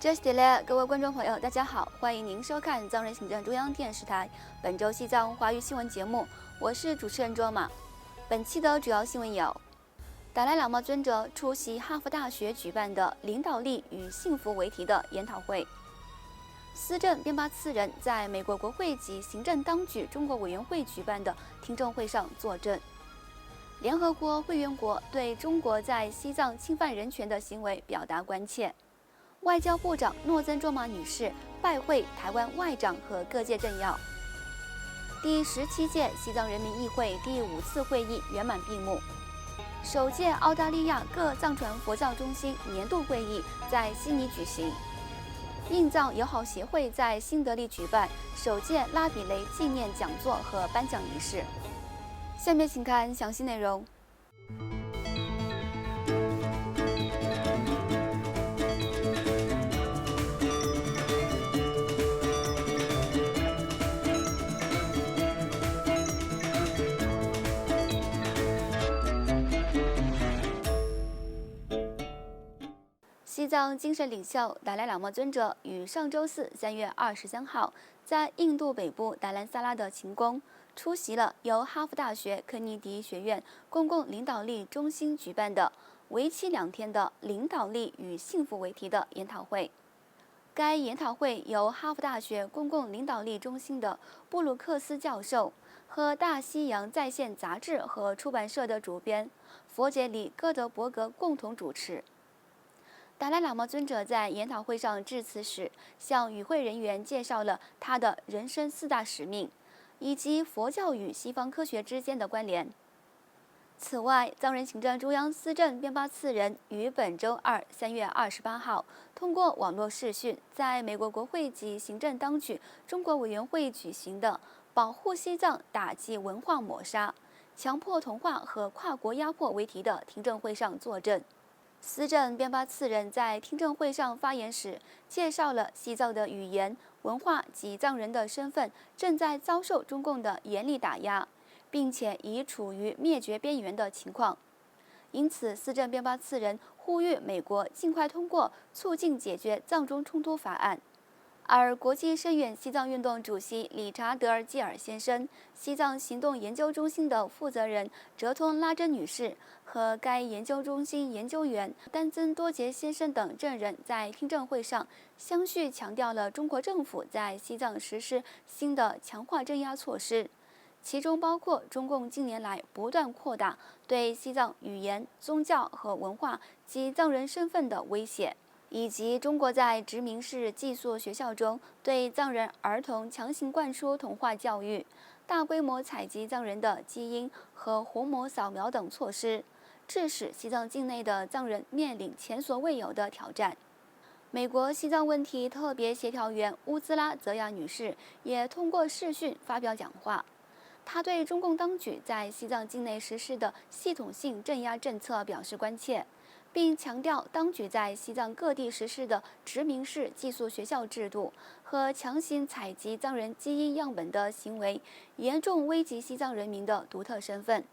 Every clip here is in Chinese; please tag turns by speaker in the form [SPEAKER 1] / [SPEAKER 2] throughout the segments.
[SPEAKER 1] Just delay，各位观众朋友，大家好，欢迎您收看藏人行政中央电视台本周西藏华语新闻节目，我是主持人卓玛。本期的主要新闻有：达赖喇嘛尊者出席哈佛大学举办的“领导力与幸福”为题的研讨会；司政边巴次仁在美国国会及行政当局中国委员会举办的听证会上作证；联合国会员国对中国在西藏侵犯人权的行为表达关切。外交部长诺增卓玛女士拜会台湾外长和各界政要。第17届西藏人民议会第5次会议圆满闭幕。首届澳大利亚各藏传佛教中心年度会议在悉尼举行。印藏友好协会在新德里举办首届拉比雷纪念讲座和颁奖仪式。下面请看详细内容。西藏精神领袖达赖喇嘛尊者于上周四3月23号在印度北部达兰萨拉的勤宫出席了由哈佛大学肯尼迪学院公共领导力中心举办的为期2天的“领导力与幸福”为题的研讨会。该研讨会由哈佛大学公共领导力中心的布鲁克斯教授和大西洋在线杂志和出版社的主编佛杰里·戈德伯格共同主持。达赖喇嘛尊者在研讨会上致辞时，向与会人员介绍了他的人生4大使命，以及佛教与西方科学之间的关联。此外，藏人行政中央司政边巴次仁于本周二3月28号通过网络视讯，在美国国会及行政当局中国委员会举行的“保护西藏，打击文化抹杀、强迫同化和跨国压迫”为题的听证会上作证。司政边巴次仁在听证会上发言时，介绍了西藏的语言、文化及藏人的身份正在遭受中共的严厉打压，并且已处于灭绝边缘的情况。因此，司政边巴次仁呼吁美国尽快通过促进解决藏中冲突法案。而国际深远西藏运动主席理查德·基尔先生、西藏行动研究中心的负责人哲通拉珍女士和该研究中心研究员丹增多杰先生等证人在听证会上相续强调了中国政府在西藏实施新的强化镇压措施，其中包括中共近年来不断扩大对西藏语言、宗教和文化及藏人身份的威胁，以及中国在殖民式寄宿学校中对藏人儿童强行灌输同化教育、大规模采集藏人的基因和虹膜扫描等措施，致使西藏境内的藏人面临前所未有的挑战。美国西藏问题特别协调员乌兹拉·泽亚女士也通过视讯发表讲话。她对中共当局在西藏境内实施的系统性镇压政策表示关切，并强调当局在西藏各地实施的殖民式寄宿学校制度和强行采集藏人基因样本的行为，严重危及西藏人民的独特身份。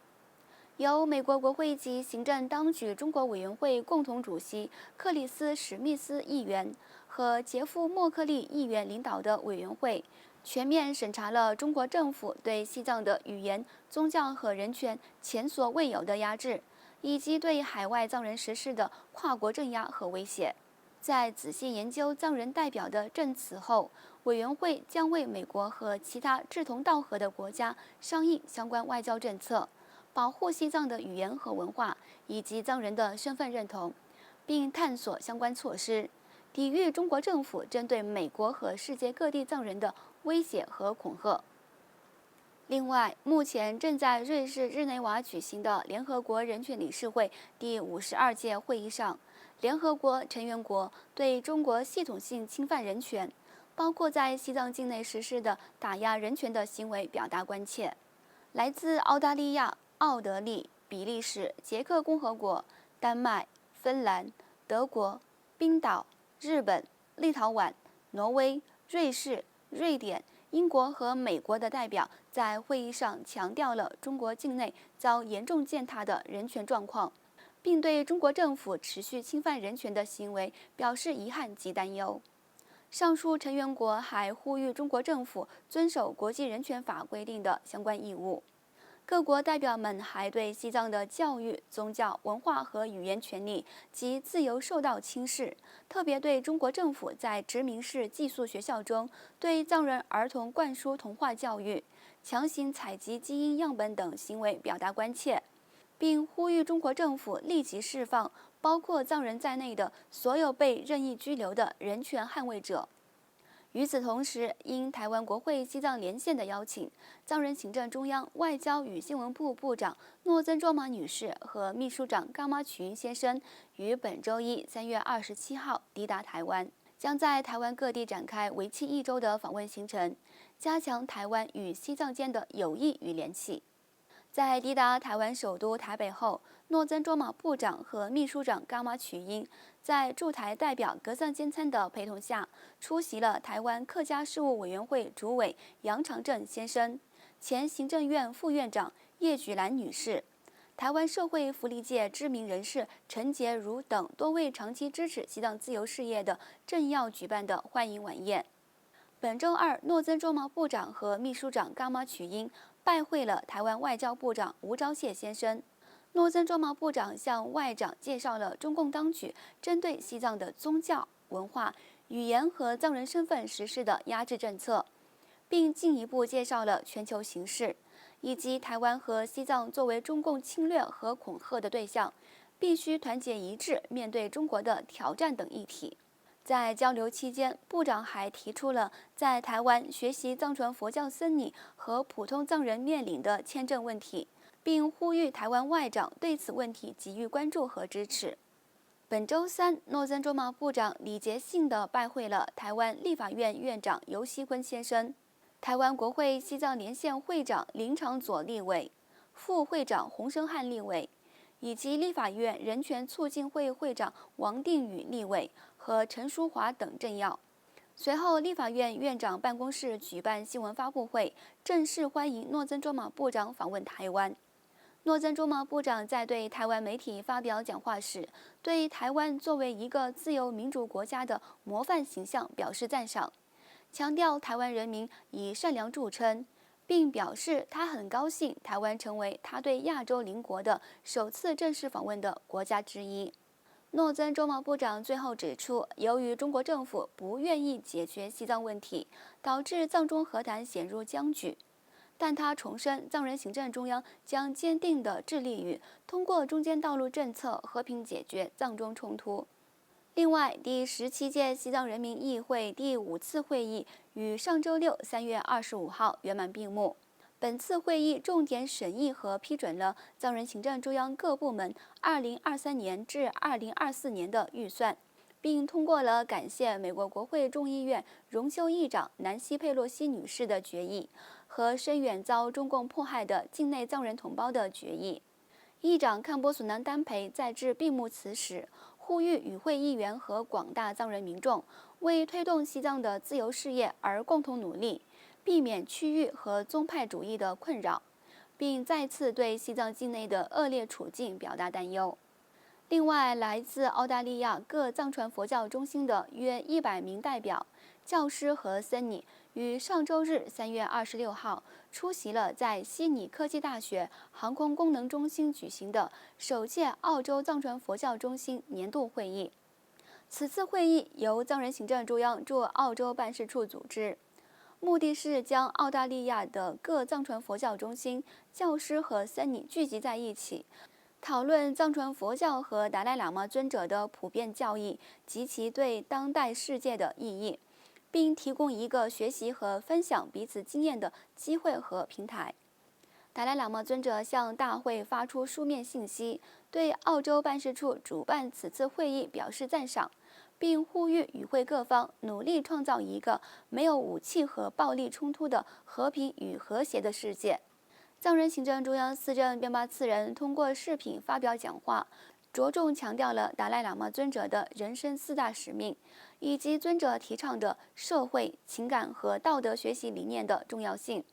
[SPEAKER 1] 由美国国会及行政当局中国委员会共同主席克里斯·史密斯议员和杰夫·莫克利议员领导的委员会，全面审查了中国政府对西藏的语言、宗教和人权前所未有的压制，以及对海外藏人实施的跨国镇压和威胁。在仔细研究藏人代表的证词后，委员会将为美国和其他志同道合的国家商议相关外交政策，保护西藏的语言和文化以及藏人的身份认同，并探索相关措施，抵御中国政府针对美国和世界各地藏人的威胁和恐吓。另外，目前正在瑞士日内瓦举行的联合国人权理事会第52届会议上，联合国成员国对中国系统性侵犯人权，包括在西藏境内实施的打压人权的行为表达关切。来自澳大利亚、奥地利、比利时、捷克共和国、丹麦、芬兰、德国、冰岛、日本、立陶宛、挪威、瑞士、瑞典、英国和美国的代表在会议上强调了中国境内遭严重践踏的人权状况，并对中国政府持续侵犯人权的行为表示遗憾及担忧。上述成员国还呼吁中国政府遵守国际人权法规定的相关义务。各国代表们还对西藏的教育、宗教、文化和语言权利及自由受到轻视，特别对中国政府在殖民式寄宿学校中对藏人儿童灌输童话教育、强行采集基因样本等行为表达关切，并呼吁中国政府立即释放包括藏人在内的所有被任意拘留的人权捍卫者。与此同时，因台湾国会西藏连线的邀请，藏人行政中央外交与新闻部部长诺增卓玛女士和秘书长噶玛曲英先生于本周一3月27号抵达台湾，将在台湾各地展开为期1周的访问行程，加强台湾与西藏间的友谊与联系。在抵达台湾首都台北后，诺增卓玛部长和秘书长噶玛曲英在驻台代表格桑坚参的陪同下，出席了台湾客家事务委员会主委杨长正先生、前行政院副院长叶菊兰女士、台湾社会福利界知名人士陈洁如等多位长期支持西藏自由事业的政要举办的欢迎晚宴。本周二，诺增卓玛部长和秘书长噶玛曲英拜会了台湾外交部长吴钊燮先生。诺增卓玛部长向外长介绍了中共当局针对西藏的宗教、文化、语言和藏人身份实施的压制政策，并进一步介绍了全球形势，以及台湾和西藏作为中共侵略和恐吓的对象，必须团结一致面对中国的挑战等议题。在交流期间，部长还提出了在台湾学习藏传佛教僧尼和普通藏人面临的签证问题，并呼吁台湾外长对此问题给予关注和支持。本周三，诺增卓玛部长礼节性地拜会了台湾立法院院长游锡堃先生、台湾国会西藏连线会长林长佐立委、副会长洪胜汉立委，以及立法院人权促进会会长王定宇立委和陈淑华等政要。随后，立法院院长办公室举办新闻发布会，正式欢迎诺增卓玛部长访问台湾。诺增卓玛部长在对台湾媒体发表讲话时，对台湾作为一个自由民主国家的模范形象表示赞赏，强调台湾人民以善良著称，并表示他很高兴台湾成为他对亚洲邻国的首次正式访问的国家之一。诺增卓玛部长最后指出，由于中国政府不愿意解决西藏问题，导致藏中和谈陷入僵局。但他重申，藏人行政中央将坚定地致力于通过中间道路政策和平解决藏中冲突。另外，第17届西藏人民议会第5次会议于上周六3月25号圆满闭幕。本次会议重点审议和批准了藏人行政中央各部门2023年至2024年的预算，并通过了感谢美国国会众议院荣休议长南希·佩洛西女士的决议和深远遭中共迫害的境内藏人同胞的决议。议长康波索南丹培在致闭幕词时，呼吁与会议员和广大藏人民众为推动西藏的自由事业而共同努力，避免区域和宗派主义的困扰，并再次对西藏境内的恶劣处境表达担忧。另外，来自澳大利亚各藏传佛教中心的约100名代表、教师和僧尼于上周日3月26号出席了在悉尼科技大学航空功能中心举行的首届澳洲藏传佛教中心年度会议。此次会议由藏人行政中央驻澳洲办事处组织，目的是将澳大利亚的各藏传佛教中心、教师和僧尼聚集在一起，讨论藏传佛教和达赖喇嘛尊者的普遍教义及其对当代世界的意义，并提供一个学习和分享彼此经验的机会和平台。达赖喇嘛尊者向大会发出书面信息，对澳洲办事处主办此次会议表示赞赏，并呼吁与会各方努力创造一个没有武器和暴力冲突的和平与和谐的世界。藏人行政中央司政边巴次仁通过视频发表讲话，着重强调了达赖喇嘛尊者的人生4大使命，以及尊者提倡的社会、情感和道德学习理念的重要性，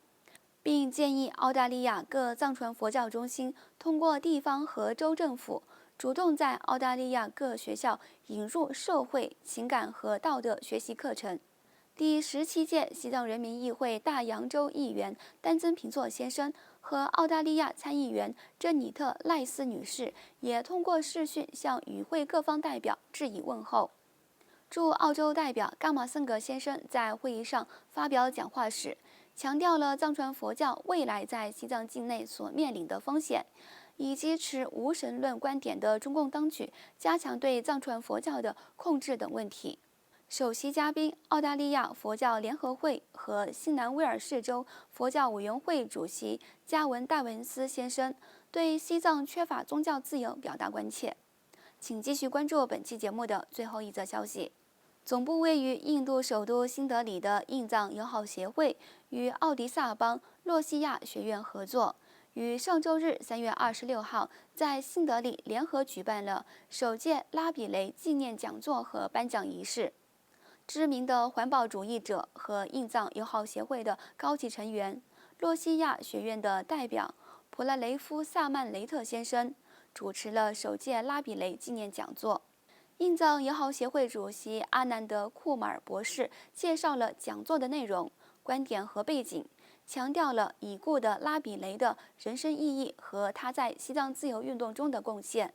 [SPEAKER 1] 并建议澳大利亚各藏传佛教中心通过地方和州政府主动在澳大利亚各学校引入社会、情感和道德学习课程。第17届西藏人民议会大洋洲议员丹增平措先生和澳大利亚参议员珍妮特·赖斯女士也通过视讯向与会各方代表致以问候。驻澳洲代表伽马森格先生在会议上发表讲话时，强调了藏传佛教未来在西藏境内所面临的风险，以及持无神论观点的中共当局加强对藏传佛教的控制等问题。首席嘉宾澳大利亚佛教联合会和新南威尔士州佛教委员会主席加文·戴文斯先生对西藏缺乏宗教自由表达关切。请继续关注本期节目的最后一则消息。总部位于印度首都新德里的印藏友好协会与奥迪萨邦洛西亚学院合作，于上周日3月26号在新德里联合举办了首届拉比雷纪念讲座和颁奖仪式。知名的环保主义者和印藏友好协会的高级成员、洛西亚学院的代表普拉雷夫·萨曼雷特先生主持了首届拉比雷纪念讲座。印藏友好协会主席阿南德·库马尔博士介绍了讲座的内容、观点和背景，强调了已故的拉比雷的人生意义和他在西藏自由运动中的贡献。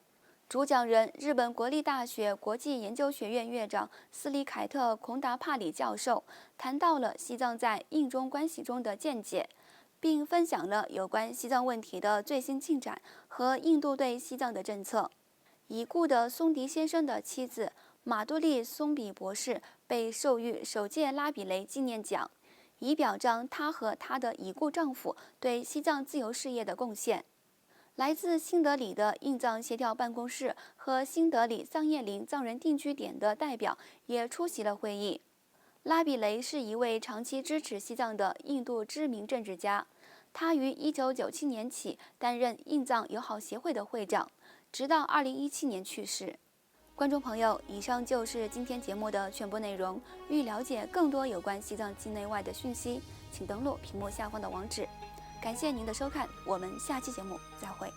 [SPEAKER 1] 主讲人日本国立大学国际研究学院院长斯里凯特·孔达帕里教授谈到了西藏在印中关系中的见解，并分享了有关西藏问题的最新进展和印度对西藏的政策。已故的松迪先生的妻子马杜丽·松比博士被授予首届拉比雷纪念奖，以表彰她和她的已故丈夫对西藏自由事业的贡献。来自新德里的印藏协调办公室和新德里桑叶林藏人定居点的代表也出席了会议。拉比雷是一位长期支持西藏的印度知名政治家，他于1997年起担任印藏友好协会的会长，直到2017年去世。观众朋友，以上就是今天节目的全部内容。欲了解更多有关西藏境内外的讯息，请登录屏幕下方的网址。感谢您的收看，我们下期节目再会。